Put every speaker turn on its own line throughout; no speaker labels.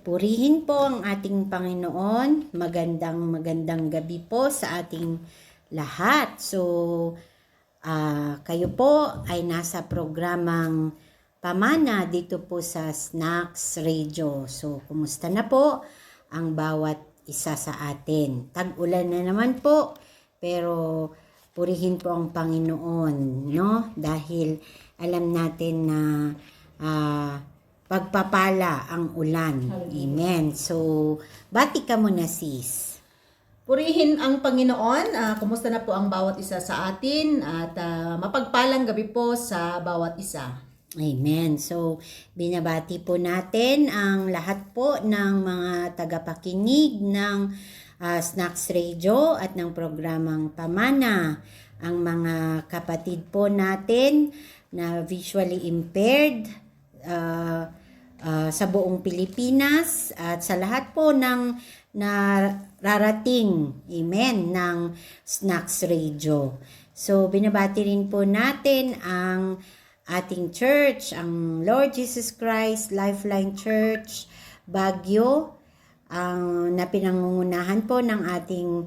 Purihin po ang ating Panginoon. Magandang gabi po sa ating lahat. So, kayo po ay nasa programang Pamana dito po sa Snacks Radio. So, kumusta na po ang bawat isa sa atin? Tag-ulan na naman po, pero purihin po ang Panginoon, no? Dahil alam natin na pagpapala ang ulan. Amen. So, bati ka muna, sis.
Purihin ang Panginoon. Kumusta na po ang bawat isa sa atin at mapagpalang gabi po sa bawat isa.
Amen. So, binabati po natin ang lahat po ng mga tagapakinig ng Snacks Radio at ng programang Pamana. Ang mga kapatid po natin na visually impaired, sa buong Pilipinas at sa lahat po ng nararating, amen, ng Snacks Radio. So, binabati rin po natin ang ating church, ang Lord Jesus Christ Lifeline Church, Baguio, ang napinangungunahan po ng ating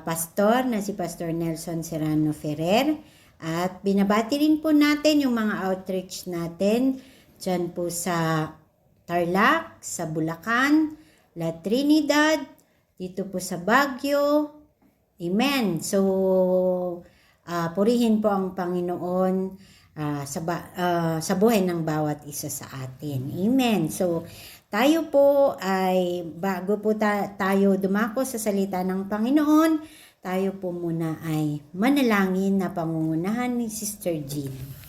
pastor na si Pastor Nelson Serrano Ferrer. At binabati rin po natin yung mga outreach natin dyan po sa Tarlac, sa Bulacan, La Trinidad, dito po sa Baguio. Amen. So, purihin po ang Panginoon sa buhay ng bawat isa sa atin. Amen. So, tayo po ay, bago po tayo dumako sa salita ng Panginoon, tayo po muna ay manalangin na pangungunahan ni Sister Jean.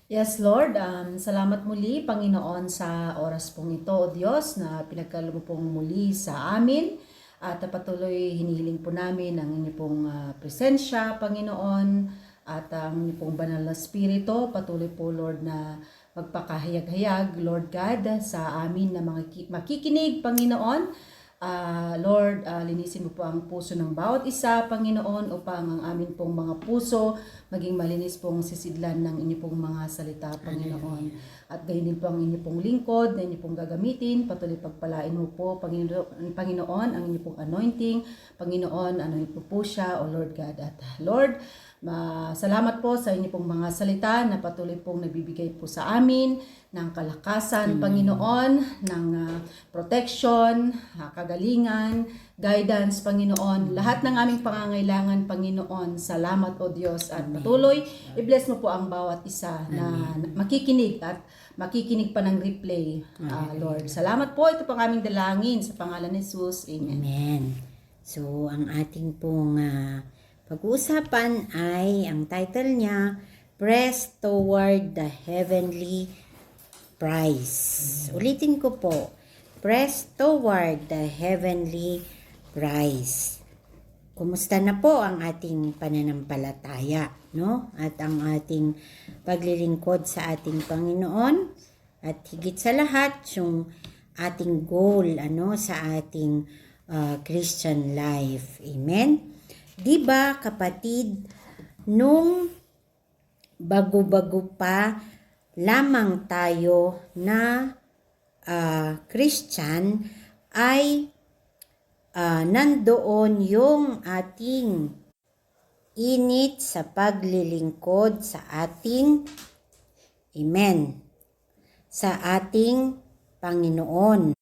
Yes, Lord. Salamat muli, Panginoon, sa oras pong ito, O Diyos, na pinagkaloob mo pong muli sa amin. At patuloy hinihiling po namin ang inyong pong presensya, Panginoon, at ang inyong pong banal na spirito. Patuloy po, Lord, na magpakahayag-hayag, Lord God, sa amin na makikinig, Panginoon. Lord, linisin mo po ang puso ng bawat isa, Panginoon, upang ang amin pong mga puso maging malinis pong sisidlan ng inyo pong mga salita, Panginoon. At gayon din po ang inyo pong lingkod na inyo pong gagamitin. Patuloy pagpalain mo po, Panginoon, ang inyo pong anointing. Panginoon, anoint po siya, O Lord God. At Lord, salamat po sa inyo pong mga salita na patuloy pong nagbibigay po sa amin ng kalakasan, Panginoon, ng protection, kagalingan, guidance, Panginoon. Lahat ng aming pangangailangan, Panginoon. Salamat, O Diyos. At patuloy, i-bless mo po ang bawat isa na makikinig at makikinig pa ng replay, Lord. Salamat po. Ito pang aming dalangin sa pangalan ni Jesus. Amen.
Amen. So, ang ating pong pag-uusapan ay, ang title niya, Press Toward the Heavenly Prize. Ulitin ko po, Press Toward the Heavenly Prize. Kumusta na po ang ating pananampalataya, no? At ang ating paglilingkod sa ating Panginoon. At higit sa lahat, yung ating goal, sa ating Christian life. Amen? Diba, kapatid, nung bago-bago pa lamang tayo na Christian, ay nandoon yung ating init sa paglilingkod sa ating, amen, sa ating Panginoon.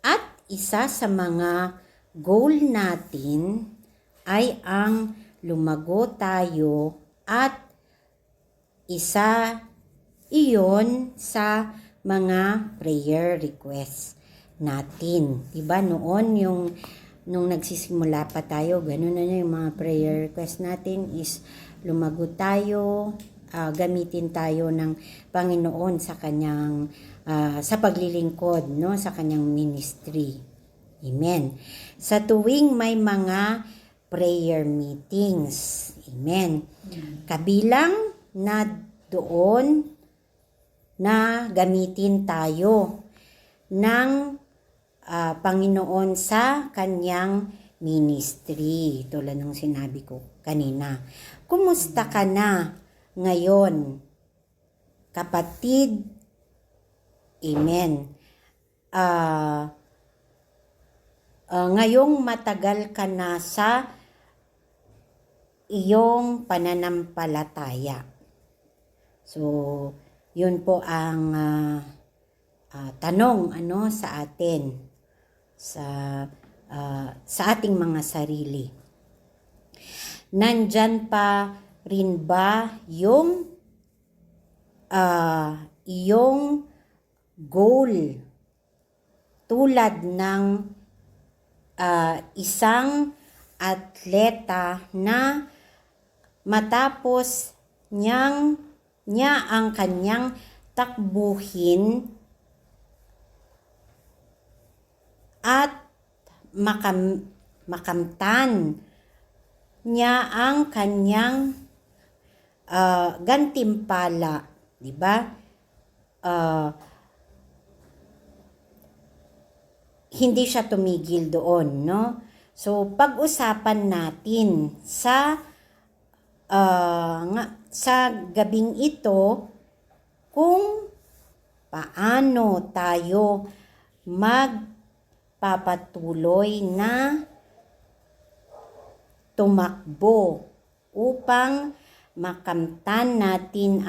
At isa sa mga goal natin ay ang lumago tayo, at isa iyon sa mga prayer requests natin. Diba noon nung nagsisimula pa tayo, ganun na yung mga prayer requests natin is lumago tayo, gamitin tayo ng Panginoon sa kanyang sa paglilingkod, no, sa kanyang ministry. Amen. Sa tuwing may mga prayer meetings, amen, kabilang na doon na gamitin tayo ng Panginoon sa kanyang ministry. Tulad ng sinabi ko kanina. Kumusta ka na ngayon, kapatid? Amen. ah, ngayong matagal ka na sa iyong pananampalataya. So, yun po ang tanong sa atin, sa ating mga sarili. Nandyan pa rin ba yung iyong goal tulad ng isang atleta na matapos niya ang kanyang takbuhin at makamtan niya ang kanyang gantimpala, di ba? Hindi siya tumigil doon, no? So, pag-usapan natin sa gabing ito kung paano tayo magpapatuloy na tumakbo upang makamtan natin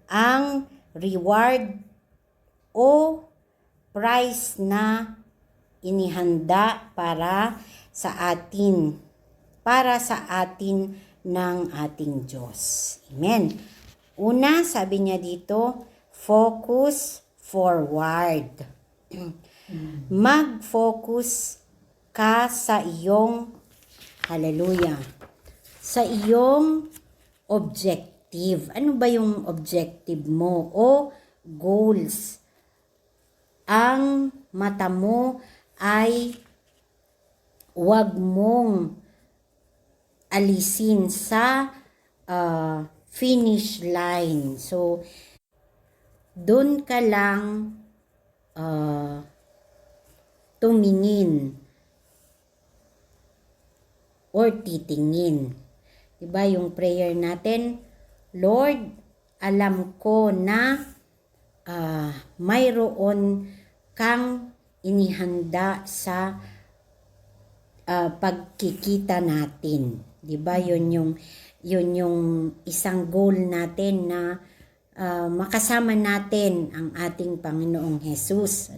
ang reward o prize na inihanda para sa atin ng ating Diyos. Amen. Una, sabi niya dito, focus forward. Mag-focus ka sa iyong, hallelujah, sa iyong objective. Ano ba yung objective mo o goals? Ang mata mo ay huwag mong alisin sa finish line. So, doon ka lang tumingin or titingin. Diba yung prayer natin? Lord, alam ko na mayroon kang inihanda sa pagkikita natin. 'Di ba? Yun yung isang goal natin na makasama natin ang ating Panginoong Hesus,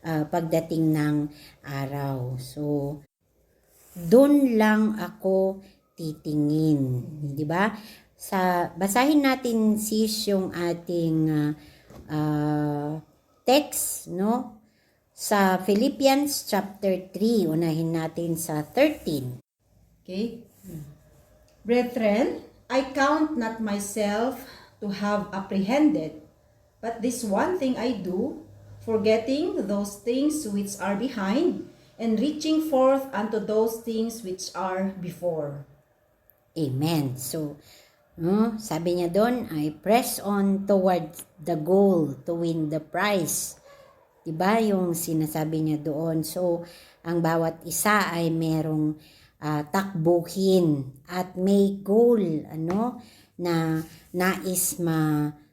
pagdating ng araw. So, doon lang ako titingin, 'di ba? Basahin natin sis yung ating text, sa Philippians chapter 3, unahin natin sa 13.
Okay? Brethren, I count not myself to have apprehended, but this one thing I do, forgetting those things which are behind, and reaching forth unto those things which are before.
Amen. So, sabi niya doon, I press on toward the goal to win the prize. Diba yung sinasabi niya doon? So, ang bawat isa ay merong takbuhin at may goal, na nais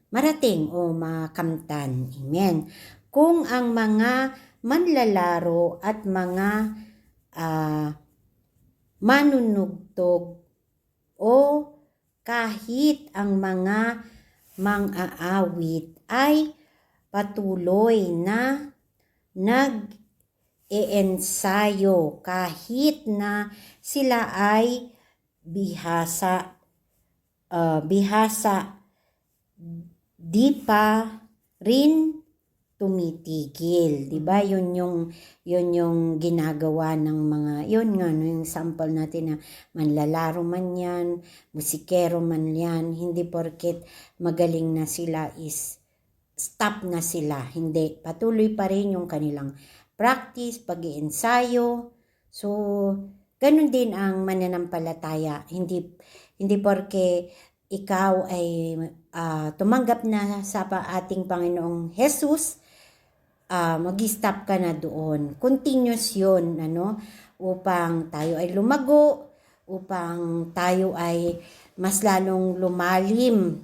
marating o makamtan. Amen. Kung ang mga manlalaro at mga manunugtog o kahit ang mga mang-aawit ay patuloy na nag-eensayo kahit na sila ay bihasa, di pa rin tumitigil, 'di ba? Yun yung ginagawa ng mga yung sample natin na manlalaro man 'yan, musikero man 'yan, hindi porket magaling na sila is stop na sila. Hindi, patuloy pa rin yung kanilang practice, pag-iensayo. So, ganun din ang mananampalataya. Hindi porke ikaw ay tumanggap na sa ating Panginoong Jesus, mag-stop ka na doon. Continuous yun, upang tayo ay lumago, upang tayo ay mas lalong lumalim,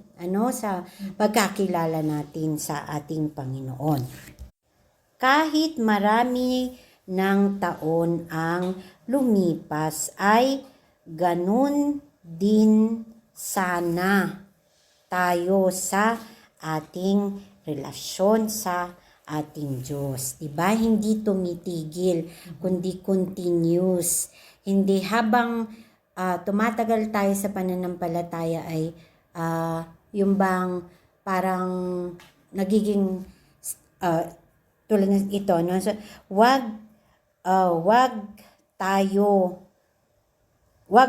sa pagkakilala natin sa ating Panginoon. Kahit marami ng taon ang lumipas ay ganun din sana tayo sa ating relasyon sa ating Diyos. Diba? Hindi tumitigil, kundi continuous. Hindi habang tumatagal tayo sa pananampalataya ay yung bang parang nagiging tulad ng ito, no? So, wag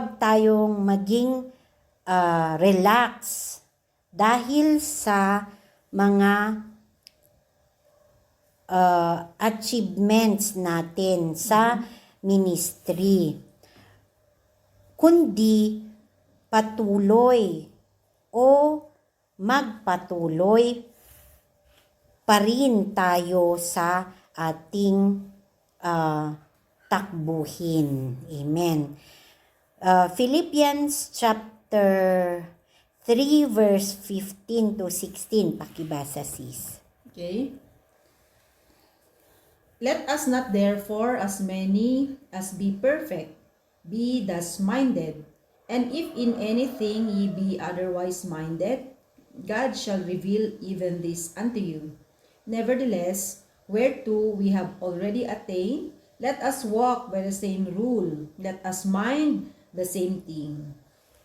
tayong maging relax dahil sa mga achievements natin sa ministry, kundi patuloy o magpatuloy pa rin tayo sa ating takbuhin. Amen. Philippians chapter 3 verse 15 to 16. Pakibasa, sis.
Okay. Let us not therefore as many as be perfect, be thus minded. And if in anything ye be otherwise minded, God shall reveal even this unto you. Nevertheless, whereto we have already attained, let us walk by the same rule. Let us mind the same thing.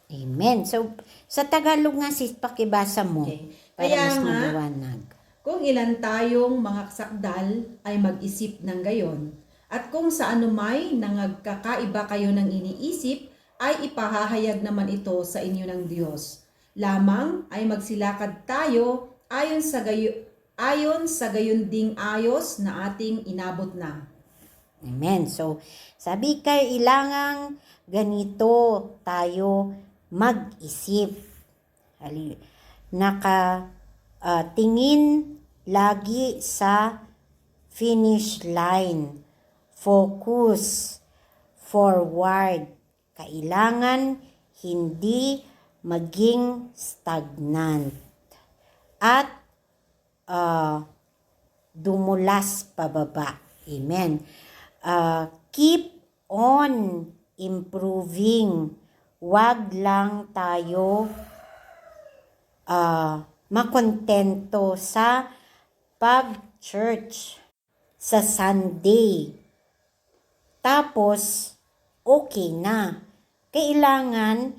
Amen. So, sa Tagalog nga, sis, pakibasa mo.
Okay.
Para
Kaya
mas
nga,
maliwanag.
kung ilan tayong mga sakdal ay mag-isip ng gayon, at kung sa anumay nangagkakaiba kayo ng iniisip, ay ipahahayag naman ito sa inyo ng Diyos. Lamang ay magsilakad tayo ayon sa gayon ding ayos na ating inabot na.
Amen. So, sabi kailangang ganito tayo mag-isip. Tingin lagi sa finish line. Focus forward. Kailangan hindi maging stagnant at dumulas pababa. Amen. Keep on improving. Wag lang tayo makontento sa pag-church sa Sunday. Tapos, okay na. Kailangan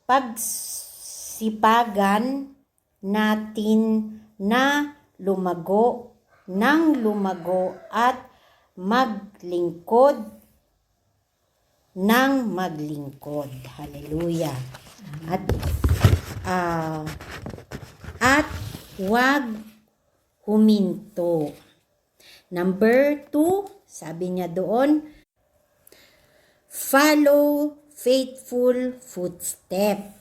pagsipagan natin na lumago at maglingkod ng maglingkod. Hallelujah. At wag huminto. Number 2, sabi niya doon, follow faithful footstep.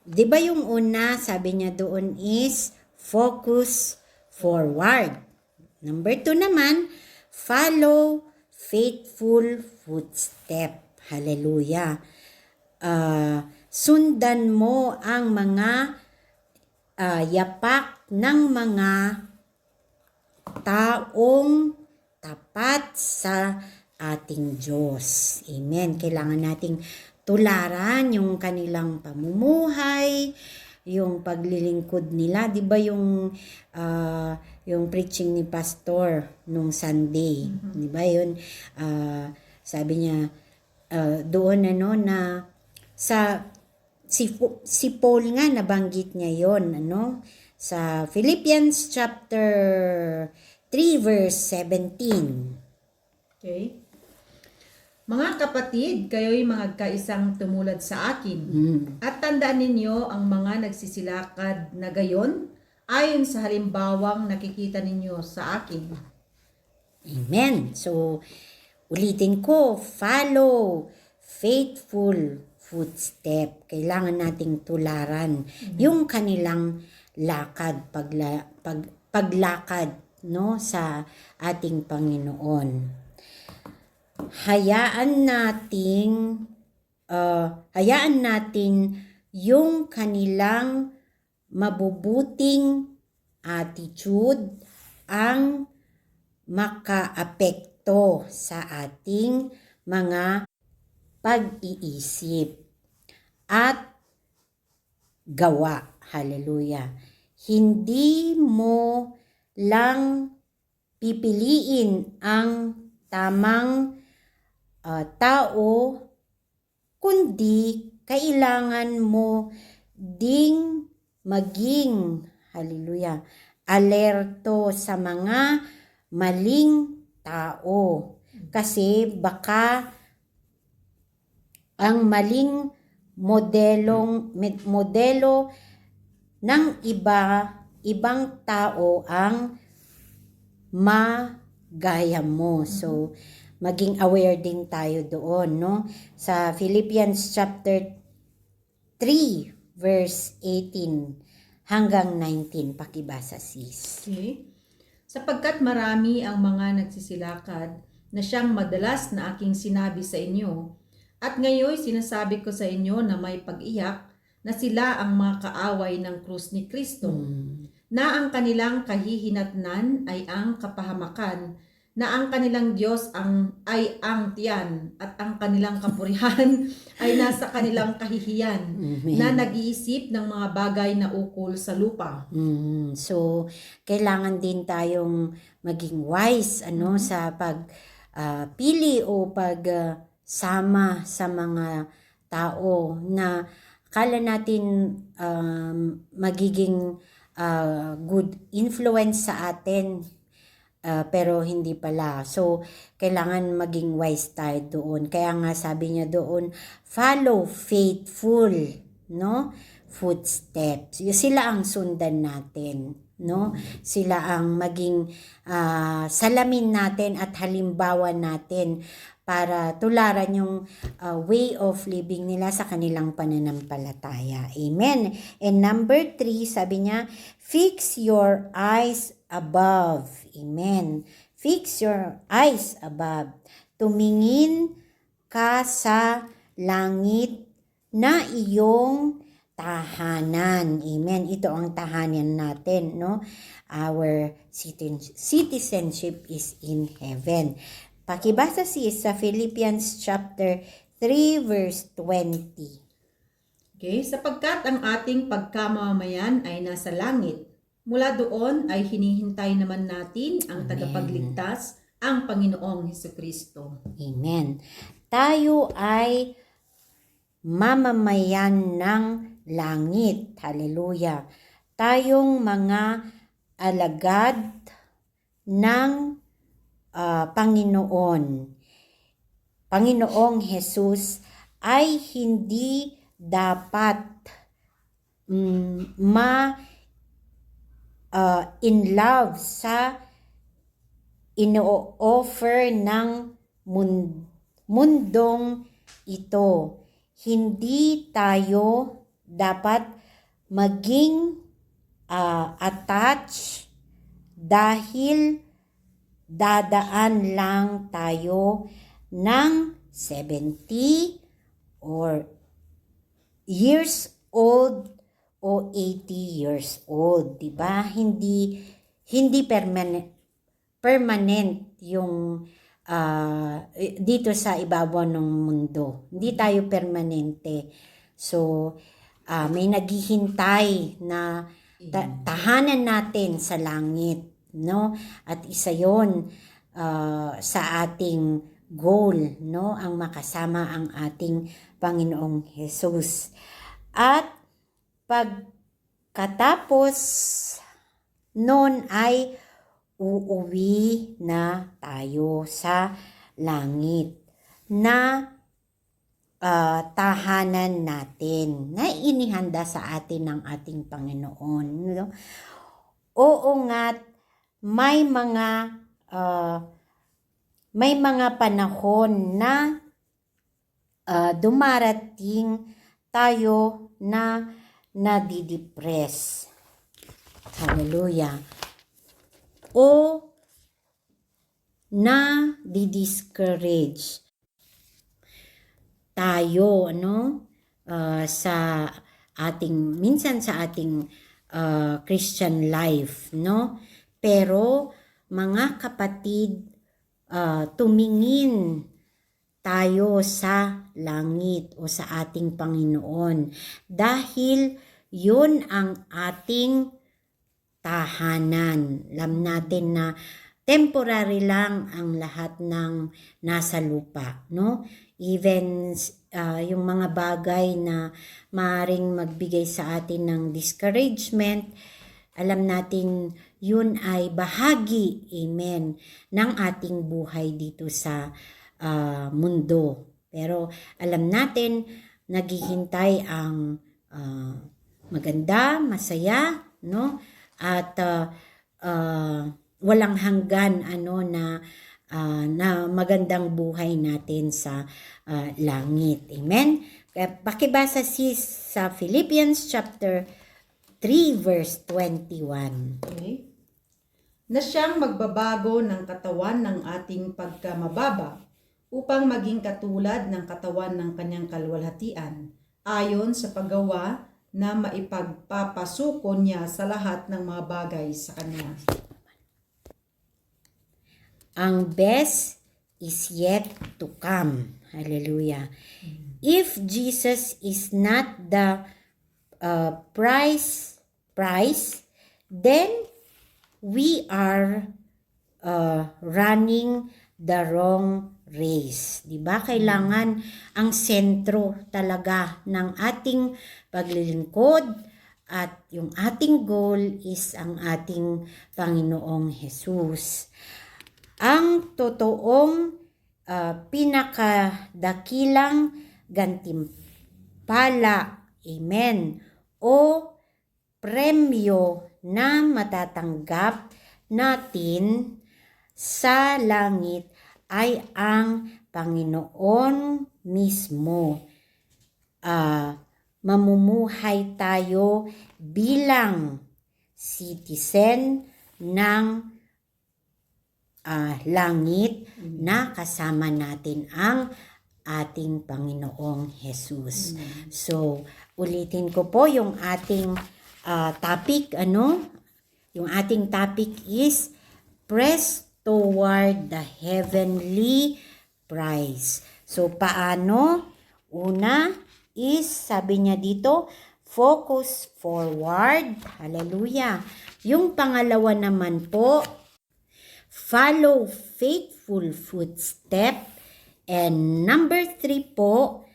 'Di ba yung una, sabi niya doon is focus forward. Number 2 naman, follow faithful footstep. Hallelujah. Sundan mo ang mga yapak ng mga taong tapat sa ating Diyos. Amen. Kailangan nating tularan yung kanilang pamumuhay, yung paglilingkod nila. Di ba yung preaching ni Pastor nung Sunday? Di ba yun? Sabi niya, doon na si Paul nga nabanggit niya yon sa Philippians chapter 3 verse 17.
Okay? Mga kapatid, kayo'y magkaisang tumulad sa akin. At tandaan ninyo ang mga nagsisilakad na gayon ayon sa halimbawang nakikita ninyo sa akin. Amen.
So, ulitin ko, follow faithful footstep. Kailangan nating tularan yung kanilang lakad, paglakad sa ating Panginoon. Hayaan natin yung kanilang mabubuting attitude ang makaapekto sa ating mga pag-iisip at gawa. Hallelujah. Hindi mo lang pipiliin ang tamang tao, kundi kailangan mo ding maging, hallelujah, alerto sa mga maling tao. Kasi baka ang maling modelo ng ibang tao ang magaya mo. So, maging aware din tayo doon, no? Sa Philippians chapter 3, verse 18 hanggang 19. Pakibasa, sis.
Okay. Sapagkat marami ang mga nagsisilakad na siyang madalas na aking sinabi sa inyo, at ngayon sinasabi ko sa inyo na may pag-iyak na sila ang mga kaaway ng krus ni Kristo, na ang kanilang kahihinatnan ay ang kapahamakan, na ang kanilang Diyos ay ang tiyan, at ang kanilang kapurihan ay nasa kanilang kahihiyan, na nag-iisip ng mga bagay na ukol sa lupa.
So, kailangan din tayong maging wise sa pagpili o pagsama sa mga tao na akala natin magiging good influence sa atin, pero hindi pala. So, kailangan maging wise tayo doon. Kaya nga sabi niya doon, follow faithful, no? Footsteps. Sila ang sundan natin, no? Sila ang maging salamin natin at halimbawa natin para tularan yung way of living nila sa kanilang pananampalataya. Amen. And number 3, sabi niya, fix your eyes above. Amen. Fix your eyes above. Tumingin ka sa langit na iyong tahanan. Amen. Ito ang tahanan natin, no? Our citizenship is in heaven. Pakibasa sa Philippians chapter 3 verse 20.
Okay, sapagkat ang ating pagkamamayan ay nasa langit. Mula doon ay hinihintay naman natin ang tagapagligtas, ang Panginoong Hesukristo.
Amen. Tayo ay mamamayan ng langit. Hallelujah. Tayong mga alagad ng Panginoong Jesus ay hindi dapat in love sa ino-offer ng mundong ito. Hindi tayo dapat maging attached dahil dadaan lang tayo ng 70 or years old o 80 years old, di ba? Hindi permanent yung dito sa ibabaw ng mundo. Hindi tayo permanente. So, may naghihintay na tahanan natin sa langit, no? At isa 'yon sa ating goal, no? Ang makasama ang ating Panginoong Jesus. At pagkatapos noon ay uuwi na tayo sa langit na tahanan natin na inihanda sa atin ng ating Panginoon. No? Oo nga't may mga panahon na dumarating tayo na nadidepress. Hallelujah. O na di-discourage tayo, sa ating minsan sa ating Christian life, no? Pero mga kapatid, tumingin tayo sa langit o sa ating Panginoon dahil yun ang ating tahanan. Alam natin na temporary lang ang lahat ng nasa lupa, no? Even yung mga bagay na maaring magbigay sa atin ng discouragement, alam natin yun ay bahagi, amen, ng ating buhay dito sa mundo. Pero alam natin, naghihintay ang maganda, masaya, no? At walang hanggan na magandang buhay natin sa langit. Amen? Kaya pakibasa sa Philippians chapter 3 verse 21.
Okay? Na siyang magbabago ng katawan ng ating pagkamababa upang maging katulad ng katawan ng kanyang kaluwalhatian, ayon sa paggawa na maipagpapasuko niya sa lahat ng mga bagay sa kanya.
Ang best is yet to come. Hallelujah. If Jesus is not the price, then we are running the wrong race. Diba? Kailangan ang sentro talaga ng ating paglilingkod at yung ating goal is ang ating Panginoong Jesus. Ang totoong pinakadakilang gantimpala, amen, o premyo na matatanggap natin sa langit ay ang Panginoon mismo. Mamumuhay tayo bilang citizen ng langit na kasama natin ang ating Panginoong Jesus. So, ulitin ko po yung ating topic, yung ating topic is press toward the heavenly prize. So, paano? Una is, sabi niya dito, focus forward. Hallelujah. Yung pangalawa naman po, follow faithful footstep. And number 3 po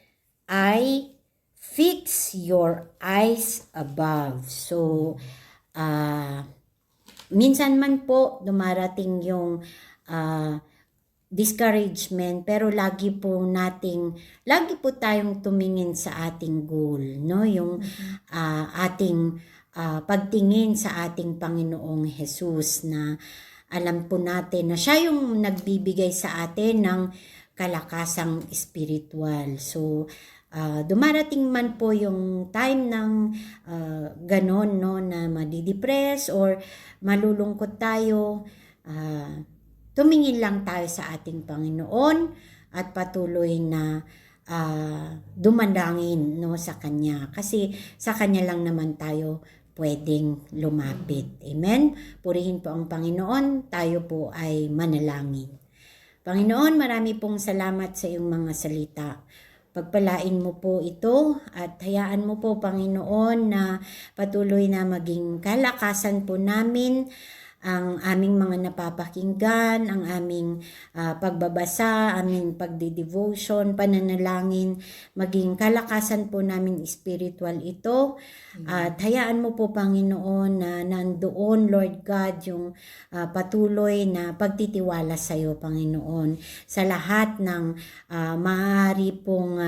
ay fix your eyes above. So, minsan man po dumarating yung discouragement, pero lagi po tayong tumingin sa ating goal, no? Yung ating pagtingin sa ating Panginoong Jesus, na alam po natin na siya yung nagbibigay sa atin ng kalakasang spiritual. So, dumarating man po yung time ng ganon, no, na madidepress or malulungkot tayo, tumingin lang tayo sa ating Panginoon at patuloy na dumadangin, no, sa Kanya. Kasi sa Kanya lang naman tayo pwedeng lumapit. Amen? Purihin po ang Panginoon, tayo po ay manalangin. Panginoon, marami pong salamat sa iyong mga salita. Pagpalain mo po ito at hayaan mo po, Panginoon, na patuloy na maging kalakasan po namin ang aming mga napapakinggan, ang aming pagbabasa, aming pagdidevotion, pananalangin, maging kalakasan po namin spiritual ito. At hayaan mo po, Panginoon, na nandoon, Lord God, yung patuloy na pagtitiwala sa iyo, Panginoon, sa lahat ng maaari pong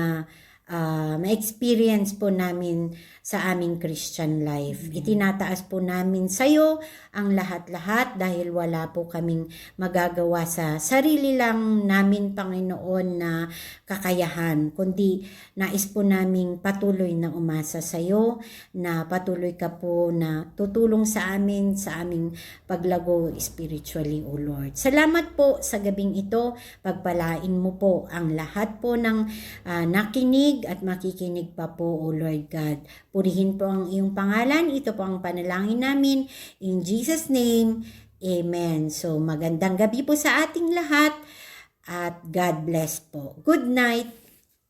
ma-experience po namin sa aming Christian life. Itinataas po namin sa iyo ang lahat-lahat dahil wala po kaming magagawa sa sarili lang namin, Panginoon, na kakayahan, kundi nais po naming patuloy na umasa sa iyo, na patuloy ka po na tutulong sa amin sa aming paglago spiritually, O Lord. Salamat po sa gabing ito. Pagpalain mo po ang lahat po ng nakinig makikinig at makikinig pa po, O Lord God. Purihin po ang iyong pangalan. Ito po ang panalangin namin. In Jesus' name, Amen. So magandang gabi po sa ating lahat at God bless po. Good night.